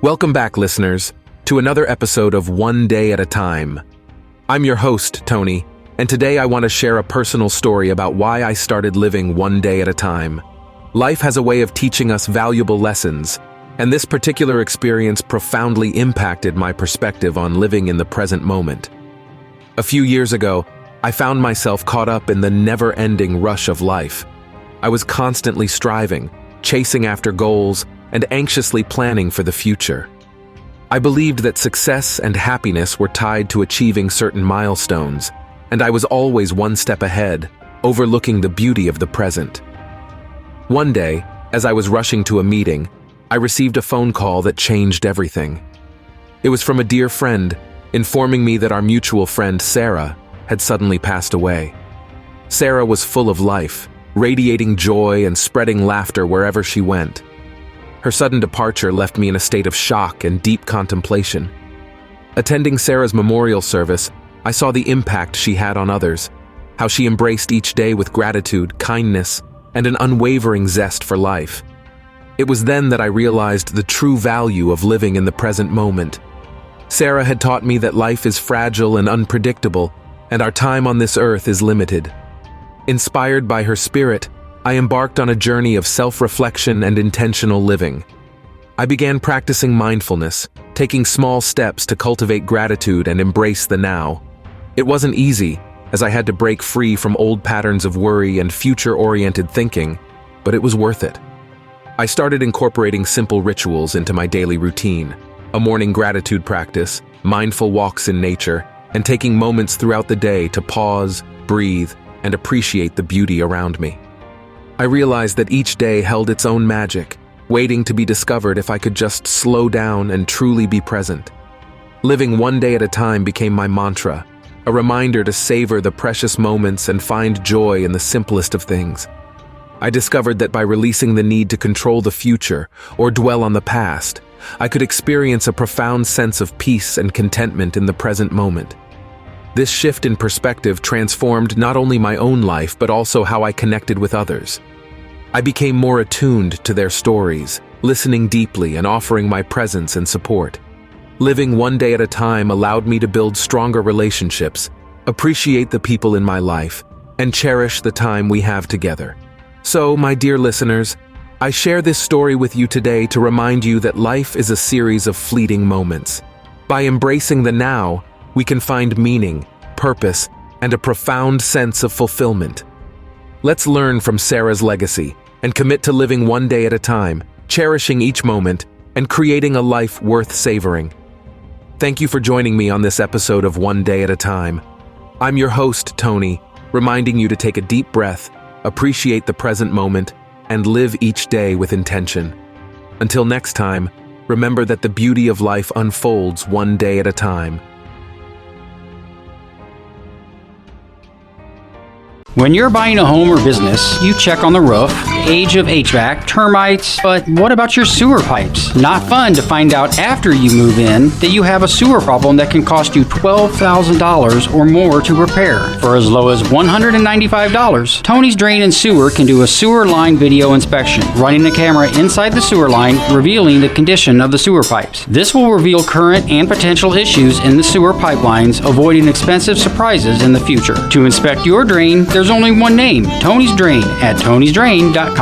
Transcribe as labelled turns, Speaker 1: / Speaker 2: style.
Speaker 1: Welcome back, listeners, to another episode of One Day at a Time. I'm your host, Tony, and today I want to share a personal story about why I started living one day at a time. Life has a way of teaching us valuable lessons, and this particular experience profoundly impacted my perspective on living in the present moment. A few years ago, I found myself caught up in the never-ending rush of life. I was constantly striving, chasing after goals, and anxiously planning for the future. I believed that success and happiness were tied to achieving certain milestones, and I was always one step ahead, overlooking the beauty of the present. One day, as I was rushing to a meeting, I received a phone call that changed everything. It was from a dear friend, informing me that our mutual friend, Sarah, had suddenly passed away. Sarah was full of life, radiating joy and spreading laughter wherever she went. Her sudden departure left me in a state of shock and deep contemplation. Attending Sarah's memorial service, I saw the impact she had on others, how she embraced each day with gratitude, kindness, and an unwavering zest for life. It was then that I realized the true value of living in the present moment. Sarah had taught me that life is fragile and unpredictable, and our time on this earth is limited. Inspired by her spirit, I embarked on a journey of self-reflection and intentional living. I began practicing mindfulness, taking small steps to cultivate gratitude and embrace the now. It wasn't easy, as I had to break free from old patterns of worry and future-oriented thinking, but it was worth it. I started incorporating simple rituals into my daily routine, a morning gratitude practice, mindful walks in nature, and taking moments throughout the day to pause, breathe, and appreciate the beauty around me. I realized that each day held its own magic, waiting to be discovered if I could just slow down and truly be present. Living one day at a time became my mantra, a reminder to savor the precious moments and find joy in the simplest of things. I discovered that by releasing the need to control the future or dwell on the past, I could experience a profound sense of peace and contentment in the present moment. This shift in perspective transformed not only my own life but also how I connected with others. I became more attuned to their stories, listening deeply and offering my presence and support. Living one day at a time allowed me to build stronger relationships, appreciate the people in my life, and cherish the time we have together. So, my dear listeners, I share this story with you today to remind you that life is a series of fleeting moments. By embracing the now, we can find meaning, purpose, and a profound sense of fulfillment. Let's learn from Sarah's legacy and commit to living one day at a time, cherishing each moment, and creating a life worth savoring. Thank you for joining me on this episode of One Day at a Time. I'm your host, Tony, reminding you to take a deep breath, appreciate the present moment, and live each day with intention. Until next time, remember that the beauty of life unfolds one day at a time.
Speaker 2: When you're buying a home or business, you check on the roof, age of HVAC, termites, but what about your sewer pipes? Not fun to find out after you move in that you have a sewer problem that can cost you $12,000 or more to repair. For as low as $195, Tony's Drain and Sewer can do a sewer line video inspection, running a camera inside the sewer line, revealing the condition of the sewer pipes. This will reveal current and potential issues in the sewer pipelines, avoiding expensive surprises in the future. To inspect your drain, there's only one name, Tony's Drain, at tonysdrain.com.